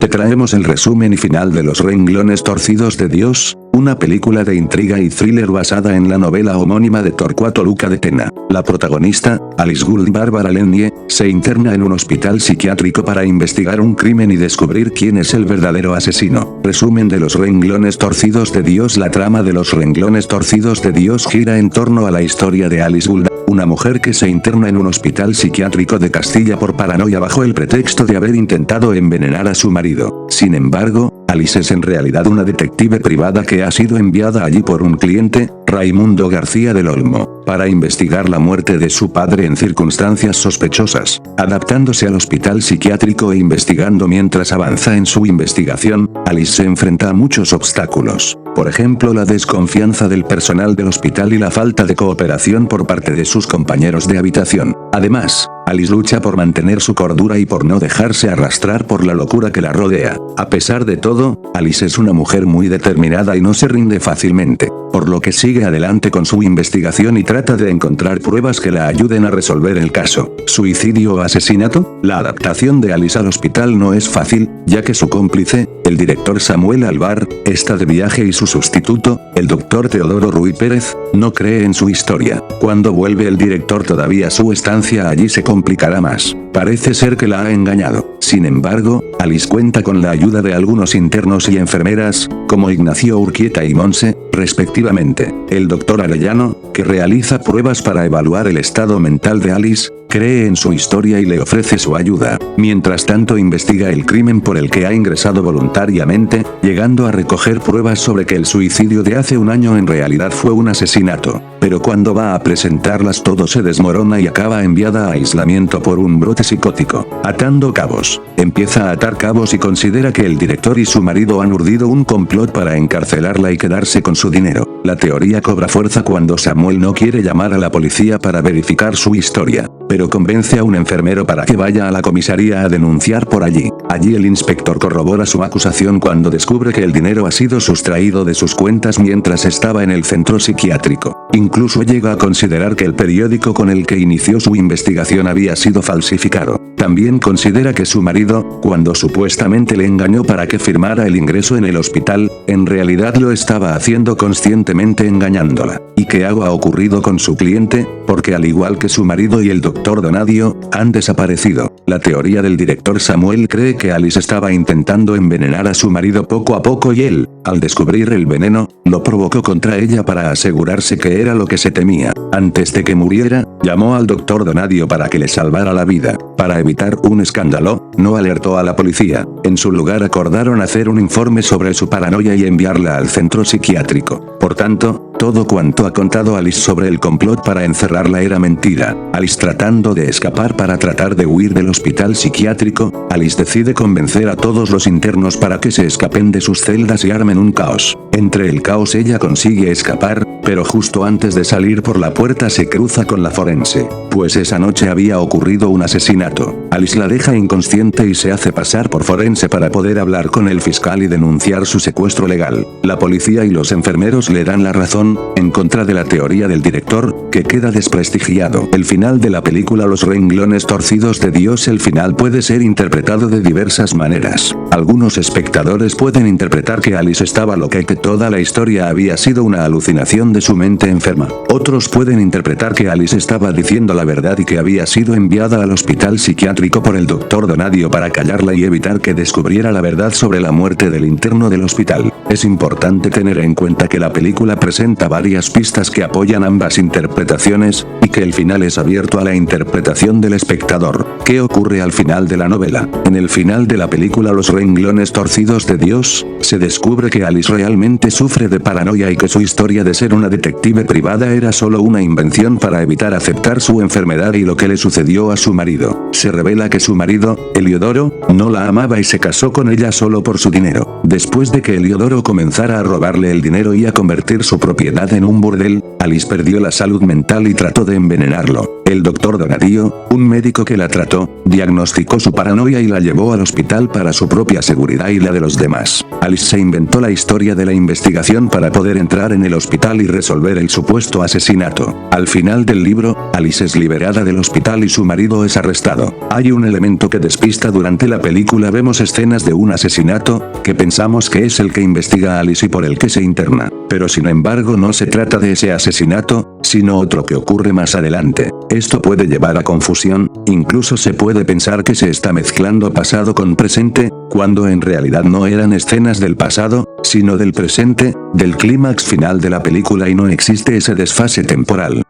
te traemos el resumen y final de Los renglones torcidos de Dios, una película de intriga y thriller basada en la novela homónima de Torquato Luca de Tena. La protagonista, Alice Gould Bárbara Lennie, se interna en un hospital psiquiátrico para investigar un crimen y descubrir quién es el verdadero asesino. Resumen de Los renglones torcidos de Dios. La trama de Los renglones torcidos de Dios gira en torno a la historia de Alice Gould, una mujer que se interna en un hospital psiquiátrico de Castilla por paranoia bajo el pretexto de haber intentado envenenar a su marido. Sin embargo, Alice es en realidad una detective privada que ha sido enviada allí por un cliente, Raimundo García del Olmo, para investigar la muerte de su padre en circunstancias sospechosas. Adaptándose al hospital psiquiátrico e investigando mientras avanza en su investigación, Alice se enfrenta a muchos obstáculos. Por ejemplo, la desconfianza del personal del hospital y la falta de cooperación por parte de sus compañeros de habitación. Además, Alice lucha por mantener su cordura y por no dejarse arrastrar por la locura que la rodea. A pesar de todo, Alice es una mujer muy determinada y no se rinde fácilmente, por lo que sigue adelante con su investigación y trata de encontrar pruebas que la ayuden a resolver el caso. ¿Suicidio o asesinato? La adaptación de Alice al hospital no es fácil, ya que su cómplice, el director Samuel Alvar, está de viaje y su sustituto, el doctor Teodoro Ruy Pérez, no cree en su historia. Cuando vuelve el director todavía su estancia allí se complicará más. Parece ser que la ha engañado. Sin embargo, Alice cuenta con la ayuda de algunos internos y enfermeras, como Ignacio Urquieta y Monse, respectivamente. El doctor Arellano, que realiza pruebas para evaluar el estado mental de Alice, cree en su historia y le ofrece su ayuda. Mientras tanto investiga el crimen por el que ha ingresado voluntariamente, llegando a recoger pruebas sobre que el suicidio de hace un año en realidad fue un asesinato. Pero cuando va a presentarlas todo se desmorona y acaba enviada a aislamiento por un brote psicótico. Atando cabos. Empieza a atar cabos y considera que el director y su marido han urdido un complot para encarcelarla y quedarse con su dinero. La teoría cobra fuerza cuando Samuel no quiere llamar a la policía para verificar su historia, pero convence a un enfermero para que vaya a la comisaría a denunciar por allí. Allí el inspector corrobora su acusación cuando descubre que el dinero ha sido sustraído de sus cuentas mientras estaba en el centro psiquiátrico. Incluso llega a considerar que el periódico con el que inició su investigación había sido falsificado. También considera que su marido, cuando supuestamente le engañó para que firmara el ingreso en el hospital, en realidad lo estaba haciendo conscientemente engañándola. ¿Y qué ha ocurrido con su cliente? Porque al igual que su marido y el doctor Donadio, han desaparecido. La teoría del director Samuel cree que Alice estaba intentando envenenar a su marido poco a poco y él, al descubrir el veneno, lo provocó contra ella para asegurarse que era lo que se temía. Antes de que muriera, llamó al doctor Donadio para que le salvara la vida. Para evitar un escándalo, no alertó a la policía. En su lugar acordaron hacer un informe sobre su paranoia y enviarla al centro psiquiátrico. Por tanto, todo cuanto ha contado Alice sobre el complot para encerrarla era mentira. Alice tratando de escapar para tratar de huir del hospital psiquiátrico, Alice decide convencer a todos los internos para que se escapen de sus celdas y armen un caos. Entre el caos ella consigue escapar, pero justo antes de salir por la puerta se cruza con la forense, pues esa noche había ocurrido un asesinato. Alice la deja inconsciente y se hace pasar por forense para poder hablar con el fiscal y denunciar su secuestro legal. La policía y los enfermeros le dan la razón, en contra de la teoría del director, que queda desprestigiado. El final de la película Los renglones torcidos de Dios. El final puede ser interpretado de diversas maneras. Algunos espectadores pueden interpretar que Alice estaba loca y que toda la historia había sido una alucinación de su mente enferma. Otros pueden interpretar que Alice estaba diciendo la verdad y que había sido enviada al hospital psiquiátrico por el doctor Donadio para callarla y evitar que descubriera la verdad sobre la muerte del interno del hospital. Es importante tener en cuenta que la película presenta varias pistas que apoyan ambas interpretaciones, y que el final es abierto a la interpretación del espectador. ¿Qué ocurre al final de la novela? En el final de la película Los renglones torcidos de Dios, se descubre que Alice realmente sufre de paranoia y que su historia de ser una detective privada era solo una invención para evitar aceptar su enfermedad y lo que le sucedió a su marido. Se revela que su marido, Eliodoro, no la amaba y se casó con ella solo por su dinero. Después de que Eliodoro comenzara a robarle el dinero y a convertir su propiedad en un burdel, Alice perdió la salud mental y trató de envenenarlo. El doctor Donadío, un médico que la trató, diagnosticó su paranoia y la llevó al hospital para su propia seguridad y la de los demás. Alice se inventó la historia de la investigación para poder entrar en el hospital y resolver el supuesto asesinato. Al final del libro, Alice es liberada del hospital y su marido es arrestado. Hay un elemento que despista durante la película. Vemos escenas de un asesinato, que pensamos que es el que investiga a Alice y por el que se interna. Pero sin embargo no se trata de ese asesinato, sino otro que ocurre más adelante. Esto puede llevar a confusión, incluso se puede pensar que se está mezclando pasado con presente, cuando en realidad no eran escenas del pasado, sino del presente, del clímax final de la película y no existe ese desfase temporal.